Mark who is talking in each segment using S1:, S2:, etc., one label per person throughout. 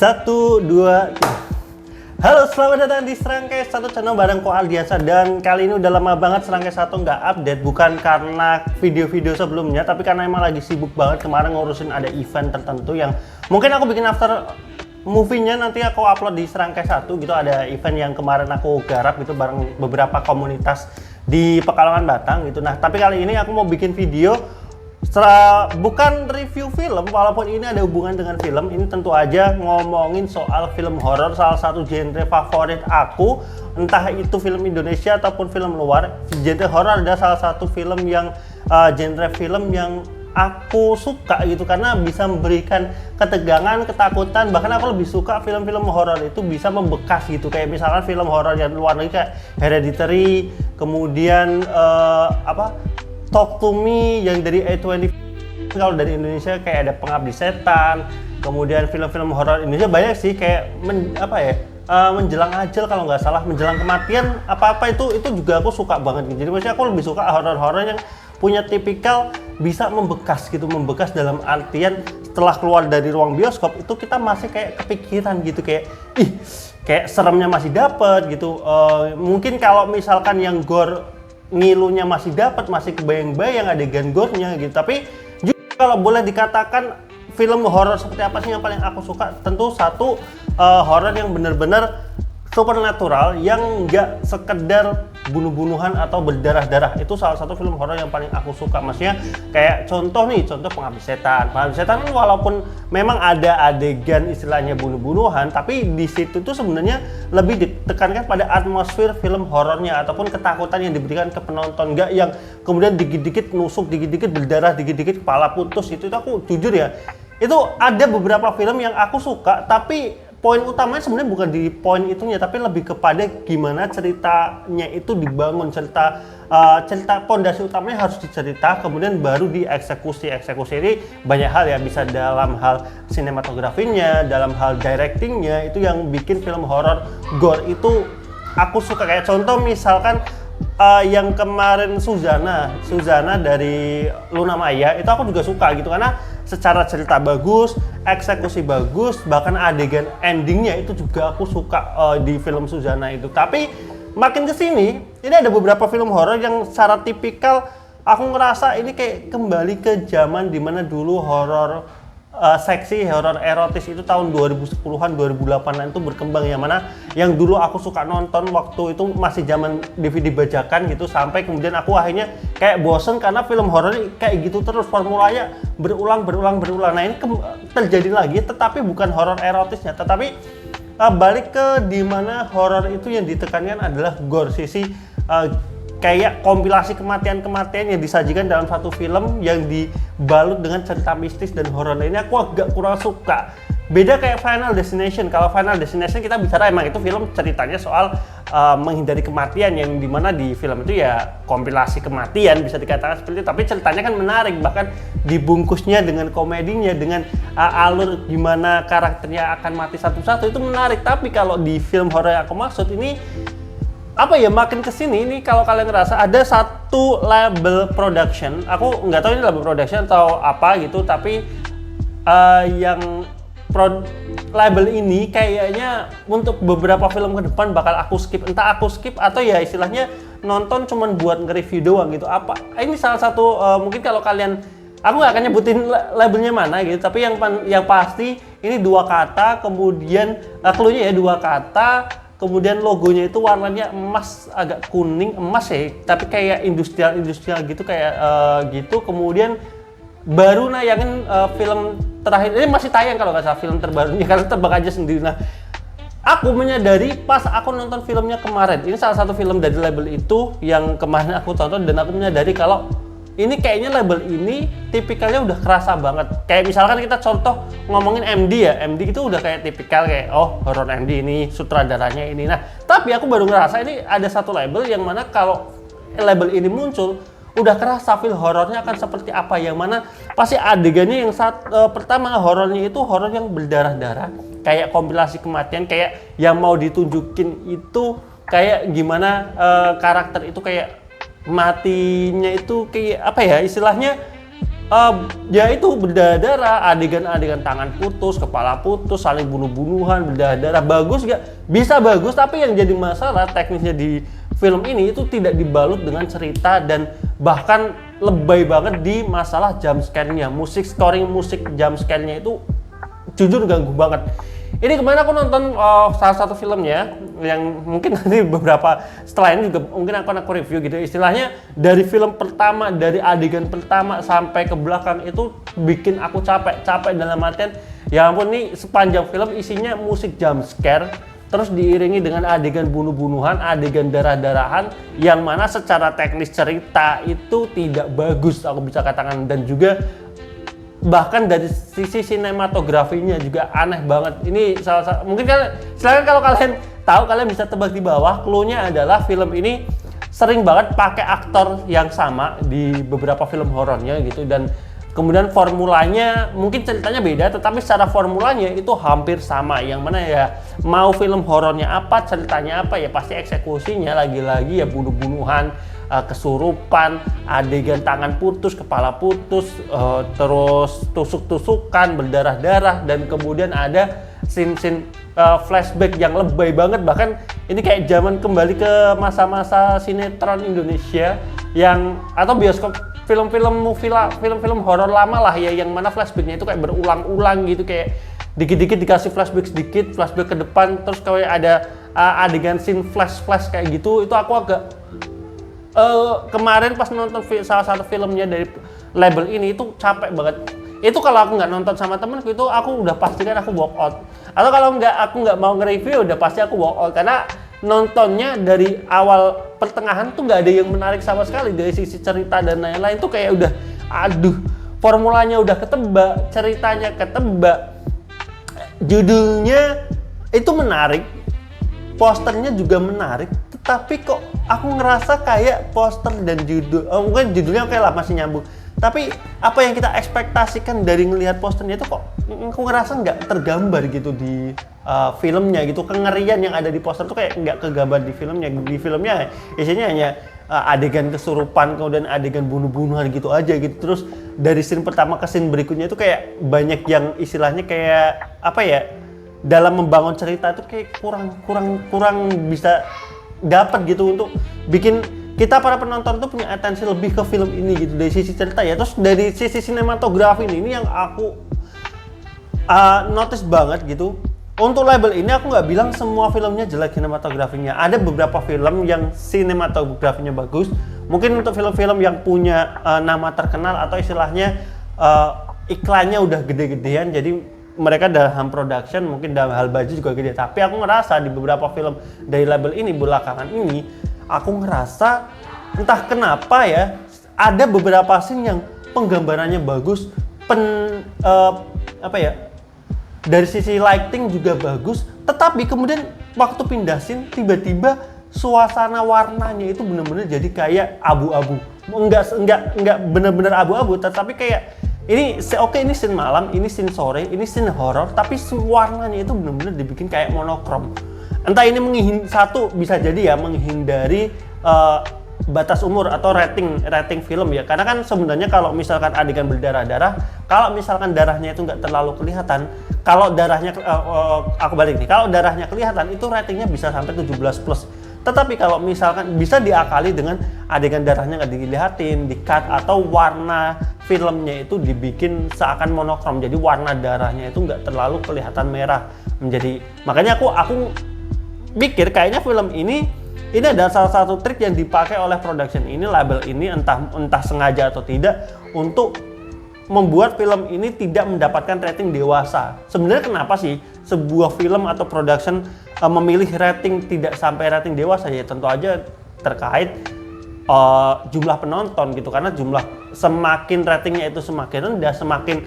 S1: Satu, dua, tiga. Halo, selamat datang di Serangkai Satu channel bareng Ko Ardiansa. Dan kali ini udah lama banget Serangkai Satu nggak update. Bukan karena video-video sebelumnya, tapi karena emang lagi sibuk banget kemarin ngurusin ada event tertentu yang mungkin aku bikin after movie-nya nanti aku upload di Serangkai Satu gitu. Ada event yang kemarin aku garap gitu bareng beberapa komunitas di Pekalongan Batang gitu. Nah, tapi kali ini aku mau bikin video bukan review film, walaupun ini ada hubungan dengan film. Ini tentu aja ngomongin soal film horor, salah satu genre favorit aku, entah itu film Indonesia ataupun film luar. Genre horor adalah salah satu film yang genre film yang aku suka gitu, karena bisa memberikan ketegangan, ketakutan. Bahkan aku lebih suka film-film horor itu bisa membekas gitu, kayak misalkan film horor yang luar negeri kayak Hereditary, kemudian Talk to Me yang dari A24. Kalau dari Indonesia kayak ada Pengabdi Setan, kemudian film-film horor Indonesia banyak sih, kayak Menjelang Ajal kalau nggak salah, Menjelang Kematian, apa-apa itu juga aku suka banget gitu. Jadi maksudnya aku lebih suka horor-horor yang punya tipikal bisa membekas gitu, membekas dalam artian setelah keluar dari ruang bioskop itu kita masih kayak kepikiran gitu, kayak seremnya masih dapet gitu. Mungkin kalau misalkan yang gore ngilunya masih dapat, masih kebayang-bayang adegan gore-nya gitu. Tapi juga kalau boleh dikatakan film horor seperti apa sih yang paling aku suka, tentu satu horor yang benar-benar supernatural, yang nggak sekedar bunuh-bunuhan atau berdarah-darah. Itu salah satu film horor yang paling aku suka. Maksudnya kayak contoh Pengabdi Setan. Pengabdi Setan kan walaupun memang ada adegan istilahnya bunuh-bunuhan, tapi di situ tuh sebenarnya lebih ditekankan pada atmosfer film horornya ataupun ketakutan yang diberikan ke penonton, nggak yang kemudian dikit-dikit nusuk, dikit-dikit berdarah, dikit-dikit kepala putus. Itu aku jujur ya, itu ada beberapa film yang aku suka, tapi poin utamanya sebenarnya bukan di poin itunya, tapi lebih kepada gimana ceritanya itu dibangun. Cerita pondasi utamanya harus dicerita, kemudian baru dieksekusi. Eksekusi ini banyak hal ya, bisa dalam hal sinematografinya, dalam hal directingnya, itu yang bikin film horor gore itu aku suka. Kayak contoh misalkan yang kemarin Suzana dari Luna Maya, itu aku juga suka gitu, karena secara cerita bagus, eksekusi bagus, bahkan adegan endingnya itu juga aku suka di film Suzana itu. Tapi makin kesini, ini ada beberapa film horor yang secara tipikal aku ngerasa ini kayak kembali ke zaman dimana dulu horor seksi, horor erotis itu tahun 2010-an, 2008-an itu berkembang, yang dulu aku suka nonton waktu itu masih zaman DVD bajakan gitu, sampai kemudian aku akhirnya kayak bosen karena film horor kayak gitu terus, formulanya berulang. Nah ini terjadi lagi, tetapi bukan horor erotisnya, tetapi balik ke dimana horor itu yang ditekankan adalah gore, sisi kayak kompilasi kematian-kematian yang disajikan dalam satu film yang dibalut dengan cerita mistis dan horor. Ini aku agak kurang suka. Beda kayak Final Destination. Kalau Final Destination kita bicara emang itu film ceritanya soal menghindari kematian, yang dimana di film itu ya kompilasi kematian bisa dikatakan seperti itu. Tapi ceritanya kan menarik, bahkan dibungkusnya dengan komedinya, dengan alur gimana karakternya akan mati satu-satu, itu menarik. Tapi kalau di film horor yang aku maksud ini, makin kesini ini kalau kalian ngerasa ada satu label production, aku nggak tahu ini label production atau apa gitu, tapi label ini kayaknya untuk beberapa film ke depan bakal aku skip, entah aku skip atau ya istilahnya nonton cuman buat nge-review doang gitu. Ini salah satu mungkin kalau kalian, aku nggak akan nyebutin labelnya mana gitu, tapi yang pasti ini dua kata, kemudian cluenya ya dua kata. Kemudian logonya itu warnanya emas, agak kuning emas ya, tapi kayak industrial gitu, kayak gitu. Kemudian baru nayangin film terakhir, ini masih tayang kalau nggak salah film terbarunya, karena tebak aja sendiri. Nah, aku menyadari pas aku nonton filmnya kemarin, ini salah satu film dari label itu yang kemarin aku tonton, dan aku menyadari kalau ini kayaknya label ini tipikalnya udah kerasa banget. Kayak misalkan kita contoh ngomongin MD ya, MD itu udah kayak tipikal kayak horor MD ini, sutradaranya ini. Nah, tapi aku baru ngerasa ini ada satu label yang mana kalau label ini muncul udah kerasa feel horornya akan seperti apa, yang mana pasti adegannya yang pertama horornya itu horor yang berdarah-darah, kayak kompilasi kematian, kayak yang mau ditunjukin itu kayak gimana karakter itu kayak matinya itu kayak istilahnya Ya itu berdarah, adegan-adegan tangan putus, kepala putus, saling bunuh-bunuhan, berdarah. Bagus nggak? Bisa bagus, tapi yang jadi masalah teknisnya di film ini itu tidak dibalut dengan cerita dan bahkan lebay banget di masalah jump scare-nya. Scoring musik jump scare-nya itu jujur ganggu banget. Ini kemarin aku nonton salah satu filmnya yang mungkin nanti beberapa setelah ini juga mungkin aku review gitu. Istilahnya dari film pertama, dari adegan pertama sampai ke belakang itu bikin aku capek dalam artian ya ampun, nih sepanjang film isinya musik jump scare terus diiringi dengan adegan bunuh-bunuhan, adegan darah-darahan yang mana secara teknis cerita itu tidak bagus aku bisa katakan, dan juga bahkan dari sisi sinematografinya juga aneh banget. Ini mungkin silakan kalau kalian tahu, kalian bisa tebak di bawah. Clue-nya adalah film ini sering banget pakai aktor yang sama di beberapa film horornya gitu, dan kemudian formulanya mungkin ceritanya beda tetapi secara formulanya itu hampir sama, yang mana ya mau film horornya apa, ceritanya apa, ya pasti eksekusinya lagi-lagi ya bunuh-bunuhan, kesurupan, adegan tangan putus, kepala putus, terus tusuk-tusukan, berdarah-darah, dan kemudian ada scene-scene flashback yang lebay banget. Bahkan ini kayak zaman kembali ke masa-masa sinetron Indonesia yang atau bioskop film-film horor lama lah ya, yang mana flashbacknya itu kayak berulang-ulang gitu, kayak dikit-dikit dikasih flashback sedikit, flashback ke depan, terus kayak ada adegan scene flash kayak gitu. Itu aku agak kemarin pas nonton salah satu filmnya dari label ini itu capek banget. Itu kalau aku nggak nonton sama temenku itu aku udah pastikan aku walk out. Atau kalau aku nggak mau nge-review udah pasti aku walk out, karena nontonnya dari awal pertengahan tuh nggak ada yang menarik sama sekali dari sisi cerita dan lain-lain. Tuh kayak udah aduh, formulanya udah ketebak, ceritanya ketebak, judulnya itu menarik, posternya juga menarik, tetapi kok aku ngerasa kayak poster dan judul, mungkin judulnya oke lah masih nyambung, tapi apa yang kita ekspektasikan dari ngelihat posternya itu kok aku ngerasa nggak tergambar gitu di filmnya gitu. Kengerian yang ada di poster tuh kayak nggak kegambar di filmnya. Di filmnya isinya hanya adegan kesurupan, kemudian adegan bunuh-bunuhan gitu aja gitu. Terus dari scene pertama ke scene berikutnya itu kayak banyak yang istilahnya kayak apa ya, dalam membangun cerita itu kayak kurang bisa dapat gitu untuk bikin kita para penonton tuh punya atensi lebih ke film ini gitu dari sisi cerita ya. Terus dari sisi sinematografi ini yang aku notice banget gitu. Untuk label ini aku nggak bilang semua filmnya jelek sinematografinya. Ada beberapa film yang sinematografinya bagus. Mungkin untuk film-film yang punya nama terkenal atau istilahnya iklannya udah gede-gedean, jadi mereka dalam production mungkin dalam hal budget juga gede. Tapi aku ngerasa di beberapa film dari label ini belakangan ini, aku ngerasa entah kenapa ya, ada beberapa scene yang penggambarannya bagus, dari sisi lighting juga bagus, tetapi kemudian waktu pindah scene tiba-tiba suasana warnanya itu benar-benar jadi kayak abu-abu. Enggak benar-benar abu-abu, tetapi kayak ini scene malam, ini scene sore, ini scene horor, tapi warnanya itu benar-benar dibikin kayak monokrom. Entah ini bisa jadi ya menghindari batas umur atau rating film ya, karena kan sebenarnya kalau misalkan adegan berdarah-darah, kalau misalkan darahnya itu nggak terlalu kelihatan, kalau darahnya kalau darahnya kelihatan itu ratingnya bisa sampai 17+. Tetapi kalau misalkan bisa diakali dengan adegan darahnya nggak dilihatin, di-cut, atau warna filmnya itu dibikin seakan monokrom, jadi warna darahnya itu nggak terlalu kelihatan merah menjadi. Makanya aku pikir kayaknya film ini adalah salah satu trik yang dipakai oleh production ini, label ini, entah sengaja atau tidak, untuk membuat film ini tidak mendapatkan rating dewasa. Sebenarnya kenapa sih sebuah film atau production memilih rating tidak sampai rating dewasa? Ya tentu aja terkait jumlah penonton gitu, karena semakin ratingnya itu semakin rendah, semakin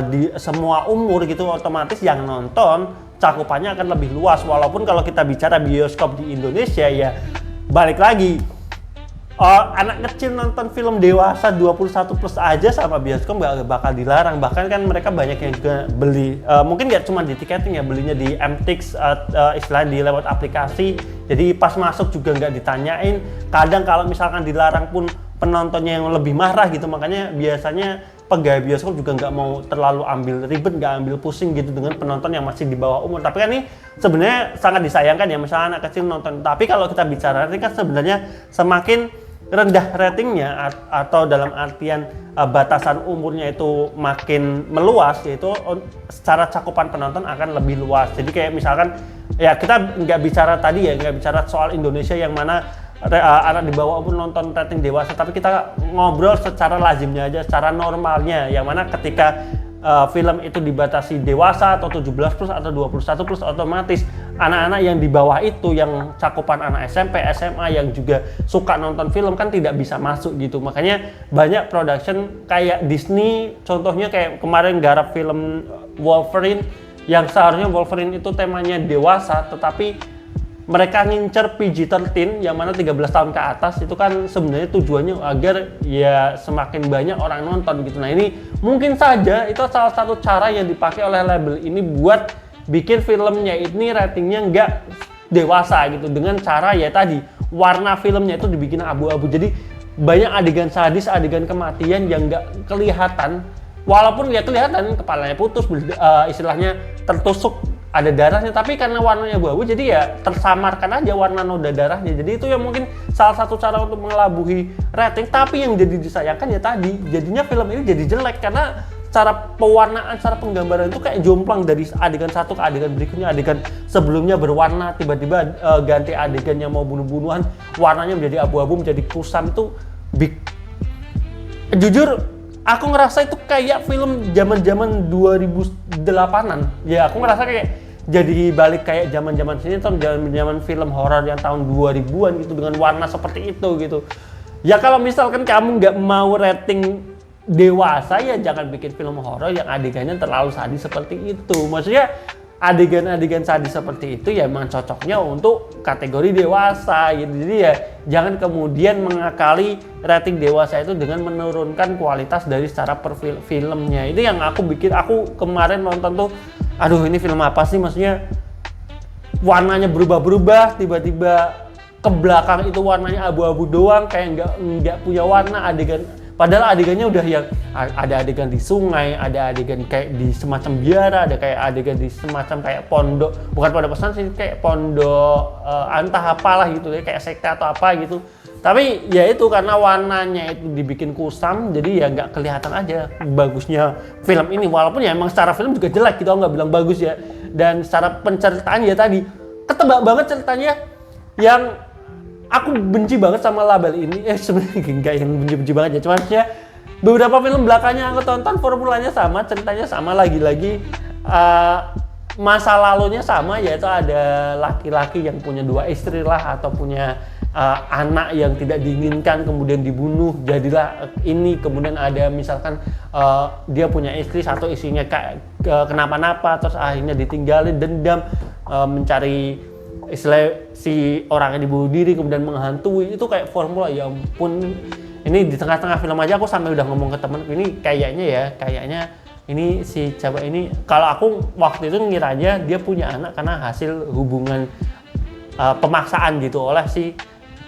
S1: di semua umur gitu, otomatis yang nonton cakupannya akan lebih luas. Walaupun kalau kita bicara bioskop di Indonesia ya balik lagi, anak kecil nonton film dewasa 21+ aja sama bioskop nggak bakal dilarang. Bahkan kan mereka banyak yang juga beli, mungkin nggak cuma di tiketing ya, belinya di MTX, istilahnya di lewat aplikasi. Jadi pas masuk juga nggak ditanyain. Kadang kalau misalkan dilarang pun penontonnya yang lebih marah gitu. Makanya biasanya pegawai bioskop juga nggak mau terlalu ambil ribet, nggak ambil pusing gitu dengan penonton yang masih di bawah umur. Tapi kan ini sebenarnya sangat disayangkan ya, misalnya anak kecil nonton. Tapi kalau kita bicara ini kan sebenarnya semakin rendah ratingnya atau dalam artian batasan umurnya itu makin meluas, yaitu secara cakupan penonton akan lebih luas. Jadi kayak misalkan ya kita nggak bicara tadi ya, nggak bicara soal Indonesia yang mana anak di bawah umur nonton rating dewasa, tapi kita ngobrol secara lazimnya aja, secara normalnya, yang mana ketika film itu dibatasi dewasa atau 17 plus atau 21 plus, otomatis anak-anak yang di bawah itu, yang cakupan anak SMP, SMA yang juga suka nonton film kan tidak bisa masuk gitu. Makanya banyak production kayak Disney, contohnya kayak kemarin garap film Wolverine, yang seharusnya Wolverine itu temanya dewasa, tetapi mereka ngincer PG-13 yang mana 13 tahun ke atas. Itu kan sebenarnya tujuannya agar ya semakin banyak orang nonton gitu. Nah ini mungkin saja itu salah satu cara yang dipakai oleh label ini buat bikin filmnya ini ratingnya nggak dewasa gitu, dengan cara ya tadi warna filmnya itu dibikin abu-abu. Jadi banyak adegan sadis, adegan kematian yang nggak kelihatan, walaupun ya kelihatan kepalanya putus, istilahnya tertusuk, ada darahnya, tapi karena warnanya abu-abu jadi ya tersamarkan aja warna noda darahnya. Jadi itu yang mungkin salah satu cara untuk mengelabuhi rating. Tapi yang jadi disayangkan ya tadi, jadinya film ini jadi jelek karena secara pewarnaan, secara penggambaran itu kayak jomplang dari adegan satu ke adegan berikutnya. Adegan sebelumnya berwarna, tiba-tiba ganti adegannya mau bunuh-bunuhan, warnanya menjadi abu-abu, menjadi kusam. Itu jujur aku ngerasa itu kayak film zaman-zaman 2008-an. Ya aku ngerasa kayak jadi balik kayak zaman-zaman sini, atau zaman-zaman film horor yang tahun 2000-an gitu, dengan warna seperti itu gitu. Ya kalau misalkan kamu nggak mau rating dewasa, ya jangan bikin film horor yang adegannya terlalu sadis seperti itu. Maksudnya adegan-adegan sadis seperti itu ya memang cocoknya untuk kategori dewasa gitu. Jadi ya jangan kemudian mengakali rating dewasa itu dengan menurunkan kualitas dari secara filmnya. Itu yang aku kemarin nonton tuh, aduh ini film apa sih, maksudnya warnanya berubah-berubah, tiba-tiba ke belakang itu warnanya abu-abu doang, kayak nggak punya warna adegan. Padahal adegannya udah yang ada adegan di sungai, ada adegan kayak di semacam biara, ada kayak adegan di semacam kayak pondok, bukan pondok pesantren sih, kayak pondok entah apalah gitu ya, kayak sekte atau apa gitu. Tapi ya itu karena warnanya itu dibikin kusam, jadi ya nggak kelihatan aja bagusnya film ini. Walaupun ya emang secara film juga jelek gitu, nggak bilang bagus ya. Dan secara penceritaan ya tadi ketebak banget ceritanya, yang aku benci banget sama label ini. Sebenarnya enggak yang benci-benci banget ya, cuman ya beberapa film belakangnya aku tonton formulanya sama, ceritanya sama, lagi-lagi masa lalunya sama, yaitu ada laki-laki yang punya 2 istri lah, atau punya anak yang tidak diinginkan kemudian dibunuh, jadilah ini. Kemudian ada misalkan dia punya istri, satu istrinya kayak kenapa-napa, terus akhirnya ditinggalin, dendam, mencari istilah si orang yang dibunuh diri, kemudian menghantui. Itu kayak formula, ya ampun. Ini di tengah-tengah film aja aku sampai udah ngomong ke temen, ini kayaknya ini si cewek ini, kalau aku waktu itu ngiranya dia punya anak karena hasil hubungan pemaksaan gitu oleh si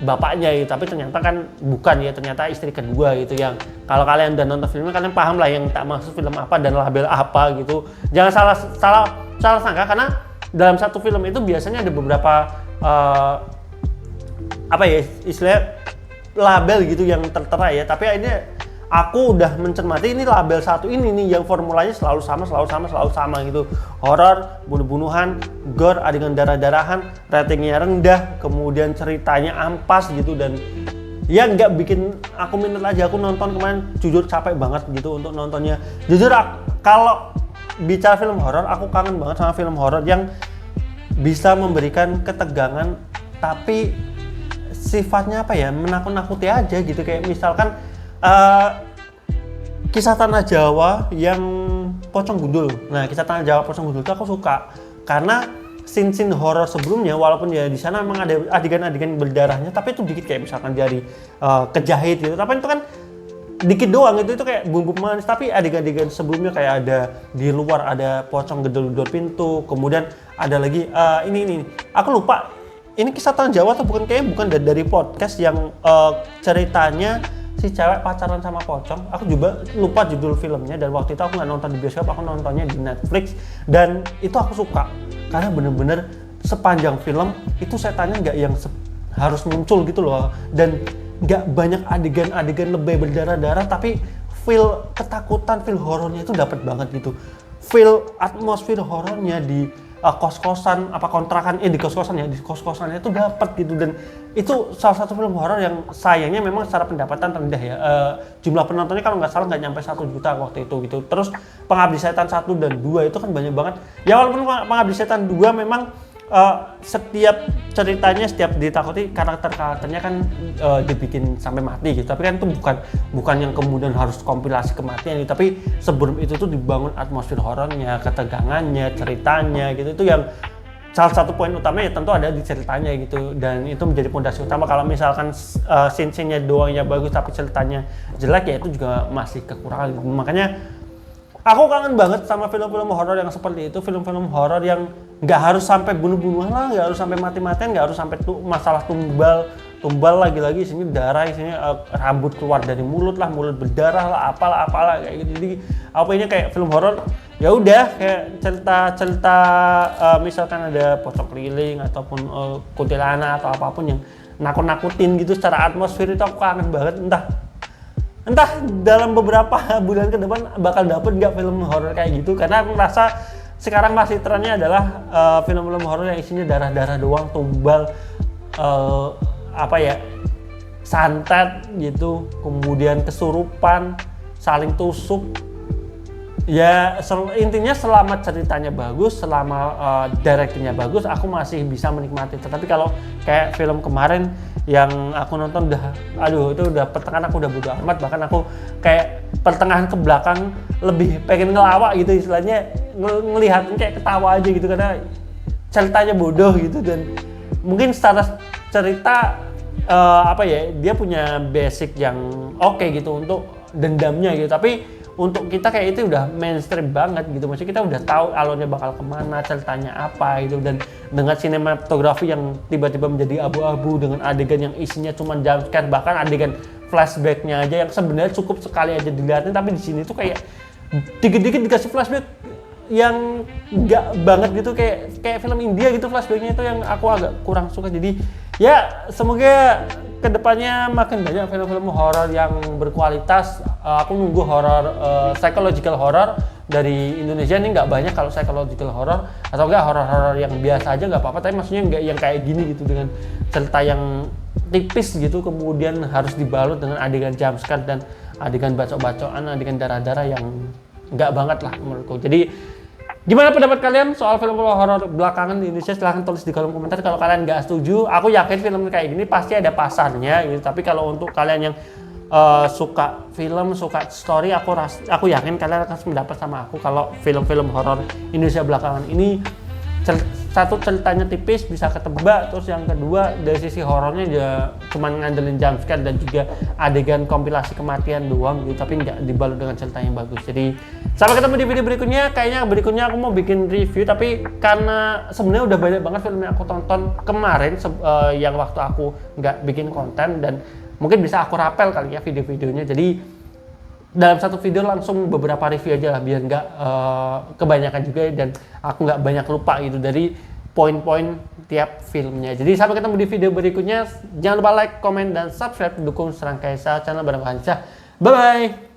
S1: bapaknya gitu. Tapi ternyata kan bukan ya, ternyata istri kedua gitu. Yang kalau kalian udah nonton filmnya, kalian paham lah yang tak maksud film apa dan label apa gitu. Jangan salah sangka, karena dalam satu film itu biasanya ada beberapa istilah label gitu yang tertera ya. Tapi ini aku udah mencermati, ini label satu ini nih yang formulanya selalu sama gitu. Horor, bunuh-bunuhan, gore, adegan darah-darahan, ratingnya rendah, kemudian ceritanya ampas gitu, dan ya nggak bikin aku minat aja. Aku nonton kemarin jujur capek banget gitu untuk nontonnya. Jujur kalau bicara film horor, aku kangen banget sama film horor yang bisa memberikan ketegangan tapi sifatnya apa ya, menakut-nakuti aja gitu. Kayak misalkan Kisah Tanah Jawa yang Pocong Gundul. Nah, Kisah Tanah Jawa Pocong Gundul itu aku suka karena scene horor sebelumnya, walaupun ya di sana memang ada adegan-adegan berdarahnya, tapi itu dikit, kayak misalkan dari kejahit gitu. Tapi itu kan dikit doang, itu kayak bumbu manis. Tapi adegan-adegan sebelumnya kayak ada di luar, ada pocong gedor-gedor pintu, kemudian ada lagi ini aku lupa ini Kisah Tanah Jawa atau bukan, kayaknya bukan dari podcast yang ceritanya si cewek pacaran sama pocong. Aku juga lupa judul filmnya, dan waktu itu aku nggak nonton di bioskop, aku nontonnya di Netflix, dan itu aku suka karena bener-bener sepanjang film itu setannya nggak yang harus muncul gitu loh, dan nggak banyak adegan-adegan lebih berdarah-darah, tapi feel ketakutan, feel horornya itu dapat banget gitu. Feel atmosfer horornya di kos-kosan apa kontrakan di kos-kosan ya, di kos-kosannya itu dapat gitu, dan itu salah satu film horor yang sayangnya memang secara pendapatan rendah ya. Jumlah penontonnya kalau nggak salah nggak nyampe 1 juta waktu itu gitu. Terus Pengabdi Setan 1 dan 2 itu kan banyak banget ya, walaupun Pengabdi Setan 2 memang setiap ceritanya, setiap ditakuti karakternya kan dibikin sampai mati gitu, tapi kan itu bukan yang kemudian harus kompilasi kematian gitu, tapi sebelum itu tuh dibangun atmosfer horornya, ketegangannya, ceritanya gitu. Itu yang salah satu poin utamanya ya tentu ada di ceritanya gitu, dan itu menjadi pondasi utama. Kalau misalkan scene-nya doangnya bagus tapi ceritanya jelek ya itu juga masih kekurangan gitu. Makanya aku kangen banget sama film-film horor yang seperti itu, film-film horor yang nggak harus sampai bunuh-bunuhan lah, nggak harus sampai mati-matian, nggak harus sampai masalah tumbal lagi-lagi isinya darah, isinya rambut keluar dari mulut lah, mulut berdarah lah, apalah kayak gitu. Jadi apa ini kayak film horor ya udah kayak cerita misalkan ada pocong keliling ataupun kuntilanak atau apapun yang nakut-nakutin gitu secara atmosfer, itu aku kangen banget. Entah dalam beberapa bulan ke depan bakal dapet nggak film horor kayak gitu, karena aku merasa sekarang masih trennya adalah film-film horor yang isinya darah-darah doang, tumbal, santet gitu, kemudian kesurupan, saling tusuk. Ya intinya selama ceritanya bagus, selama directingnya bagus, aku masih bisa menikmati. Tetapi kalau kayak film kemarin yang aku nonton itu udah pertengahan aku udah bodo amat, bahkan aku kayak pertengahan ke belakang lebih pengen ngelawak gitu istilahnya, ngelihatin kayak ketawa aja gitu karena ceritanya bodoh gitu. Dan mungkin secara cerita dia punya basic yang oke gitu untuk dendamnya gitu, tapi untuk kita kayak itu udah mainstream banget gitu, maksudnya kita udah tahu alurnya bakal kemana, ceritanya apa gitu. Dan dengan sinematografi yang tiba-tiba menjadi abu-abu, dengan adegan yang isinya cuma jumpscare, bahkan adegan flashbacknya aja yang sebenarnya cukup sekali aja dilihatin, tapi di sini tuh kayak dikit-dikit dikasih flashback yang enggak banget gitu, kayak film India gitu flashbacknya, itu yang aku agak kurang suka. Jadi ya semoga kedepannya makin banyak film-film horor yang berkualitas. Aku nunggu horor psychological horror dari Indonesia ini nggak banyak. Kalau psychological horror atau enggak horor-horor yang biasa aja nggak apa-apa, tapi maksudnya nggak yang kayak gini gitu, dengan cerita yang tipis gitu kemudian harus dibalut dengan adegan jumpscare dan adegan bacok-bacokan, adegan darah-darah yang nggak banget lah menurutku. Jadi gimana pendapat kalian soal film-film horor belakangan di Indonesia? Silahkan tulis di kolom komentar. Kalau kalian nggak setuju, aku yakin film kayak gini pasti ada pasarnya gitu. Tapi kalau untuk kalian yang suka film, suka story, aku yakin kalian akan mendapat sama aku kalau film-film horor Indonesia belakangan ini satu ceritanya tipis bisa ketebak, terus yang kedua dari sisi horornya ya cuma ngandelin jumpscare dan juga adegan kompilasi kematian doang gitu, tapi nggak dibalut dengan cerita yang bagus. Jadi sampai ketemu di video berikutnya. Kayaknya berikutnya aku mau bikin review, tapi karena sebenarnya udah banyak banget film yang aku tonton kemarin yang waktu aku nggak bikin konten, dan mungkin bisa aku rapel kali ya video-videonya. Jadi dalam satu video langsung beberapa review aja lah, biar nggak kebanyakan juga dan aku nggak banyak lupa gitu dari poin-poin tiap filmnya. Jadi sampai ketemu di video berikutnya. Jangan lupa like, komen, dan subscribe, dukung Serangkaisa channel bareng Hansyah. Bye bye.